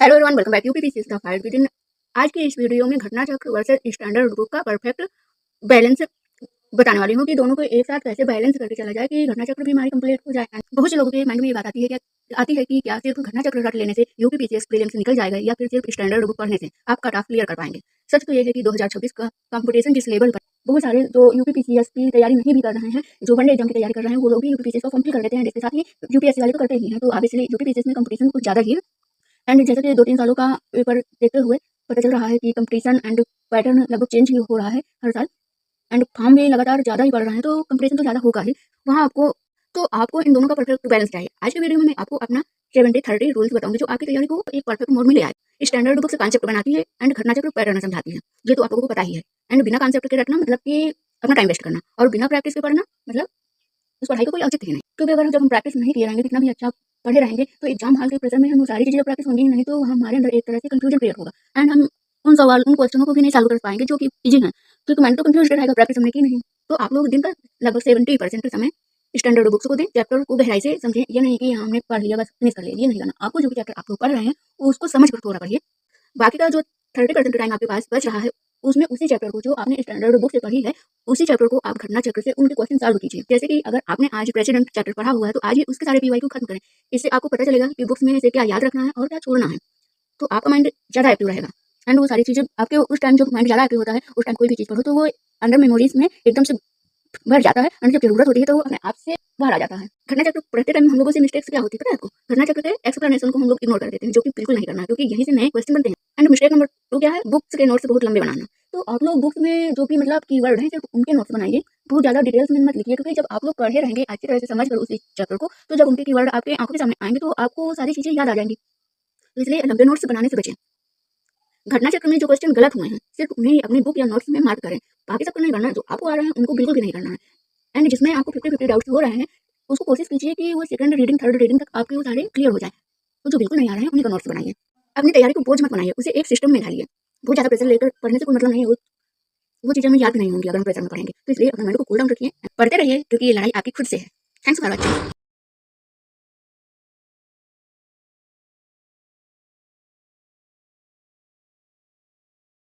Hello everyone, welcome back UPPC the fight with in. आज की इस वीडियो में घटना चक्र वर्सेस स्टैंडर्ड बुक का परफेक्ट बैलेंस बताने वाली हूँ कि दोनों को एक साथ कैसे बैलेंस करके चला जाए कि घटना चक्र भी हमारी कंप्लीट हो जाए। बहुत से लोगों के माइंड में ये बात आती है कि क्या सिर्फ घटना चक्र रट लेने से यूपीपीसीएस प्रीलिम्स निकल जाएगा या फिर सिर्फ स्टैंडर्ड बुक पढ़ने से आप कट ऑफ क्लियर कर पाएंगे। सच तो ये है कि 2026 का कंपटीशन जिस लेवल पर बहुत सारे जो यूपीपीसीएस की तैयारी नहीं भी कर रहे हैं, जो वनडे एग्जाम की तैयारी कर रहे हैं, वो लोग भी यूपीपीसीएस को कंप्लीट कर लेते हैं। जिसके साथ ही यूपीएससी वाले तो करते ही हैं, तो ऑब्वियसली यूपीपीसीएस में कंपटीशन कुछ ज़्यादा ही है। एंड जैसे कि 2-3 सालों का पेपर देखते हुए पता चल रहा है कि कंपटीशन एंड पैटर्न लगभग चेंज ही हो रहा है हर साल। एंड फॉर्म भी लगातार ज़्यादा ही बढ़ रहे हैं, तो कंपटीशन तो ज़्यादा होगा ही। वहाँ आपको इन दोनों का परफेक्ट बैलेंस चाहिए। आज के वीडियो में मैं आपको अपना 70-30 रूल्स बताऊंगी जो आपकी तैयारी को एक परफेक्ट मोड में ले आए। स्टैंडर्ड बुक से कॉन्सेप्ट बनाती है एंड घटना चक्र पैटर्न समझाती है, ये तो आप लोगों को पता ही है। एंड बिना कॉन्सेप्ट के रटना मतलब कि अपना टाइम वेस्ट करना, और बिना प्रैक्टिस के पढ़ना मतलब उस पढ़ाई का कोई औचित्य ही नहीं। क्योंकि अगर जब हम प्रैक्टिस नहीं किए रहेंगे, कितना भी अच्छा पढ़े रहेंगे, तो एग्जाम हॉल के प्रेशर में हम सारी चीज़ें प्रैक्टिस होंगी ही नहीं, तो हमारे अंदर एक तरह से कंफ्यूजन क्रिएट होगा। एंड हम उन क्वेश्चनों को भी नहीं सॉल्व कर पाएंगे जो कि इजी हैं, क्योंकि मैंने तो कंफ्यूज रहेगा, प्रैक्टिस हमने की नहीं। तो आप लोग दिन का लगभग 70% समय स्टैंडर्ड बुक्स को दें, चैप्टर को गहराई से समझें। ये नहीं कि हमने पढ़ लिया बस फिनिश कर लिया, ये नहीं करना। आपको जो भी चैप्टर आप लोग पढ़ रहे हैं उसको समझ कर थोड़ा पढ़िए। बाकी का जो 30% टाइम आपके पास बच रहा है, उसमें उसी चैप्टर को जो आपने स्टैंडर्ड बुक से पढ़ी है, उसी चैप्टर को आप घटना चक्र से उनके क्वेश्चन सॉल्व कीजिए। जैसे कि अगर आपने आज प्रेसिडेंट चैप्टर पढ़ा हुआ है, तो आज ही उसके सारे पीवाई को खत्म करें। इससे आपको पता चलेगा कि बुक्स में से क्या याद रखना है और क्या छोड़ना है, तो आपका माइंड ज़्यादा एक्टिव रहेगा। एंड वो सारी चीज़ें आपके उस टाइम, जो माइंड ज़्यादा एक्टिव होता है, उस टाइम कोई भी चीज़ पढ़ो तो वो अंडर मेमोरीज में एकदम से भर जाता है, और जब जरूरत होती है तो वो अपने आप से बाहर आ जाता है। घटना चक्र पढ़ते टाइम हम लोगों से मिस्टेक्स क्या होती है पता है आपको? घटना चक्र के एक्सप्लेनेशन को हम लोग इग्नोर कर देते हैं, जो कि बिल्कुल नहीं करना है, क्योंकि यहीं से नए क्वेश्चन बनते हैं। एंड मिस्टेक नंबर 2 क्या है? बुक्स के नोट्स बहुत लंबे बनाना। तो आप लोग बुक्स में जो भी मतलब कीवर्ड है, सिर्फ उनके नोट्स बनाइए, बहुत ज़्यादा डिटेल्स में मत लिखिए, क्योंकि जब आप लोग पढ़े रहेंगे अच्छी तरह से समझ कर उस चैप्टर को, तो जब उनके कीवर्ड आपके आंखों के सामने आएंगे तो आपको वो सारी चीज़ें याद आ जाएंगी। तो इसलिए लंबे नोट्स बनाने से बचें। घटना चक्र में जो क्वेश्चन गलत हुए हैं, सिर्फ उन्हें ही अपनी बुक या नोट्स में मार्क करें। बाकी सबको नहीं करना है, जो आपको आ रहे हैं उनको बिल्कुल भी नहीं करना है। एंड जिसमें आपको 50-50 डाउट्स हो रहे हैं, उसको कोशिश कीजिए कि वो सेकंड रीडिंग, थर्ड रीडिंग तक आपके वो सारे क्लियर हो जाए। तो जो बिल्कुल नहीं आ रहे हैं उन्हीं का नोट्स बनाइए। अपनी तैयारी को बोझ मत बनाइए, उसे एक सिस्टम में ढालिए। बहुत ज़्यादा प्रेशर लेकर पढ़ने से कोई मतलब नहीं है। वो चीज़ें हमें याद भी नहीं होंगी अगर हम प्रेशर में पढ़ेंगे। तो इसलिए अपने माइंड को कूल डाउन रखिए, पढ़ते रहिए, क्योंकि ये लड़ाई आपकी खुद से है। Thanks for watching.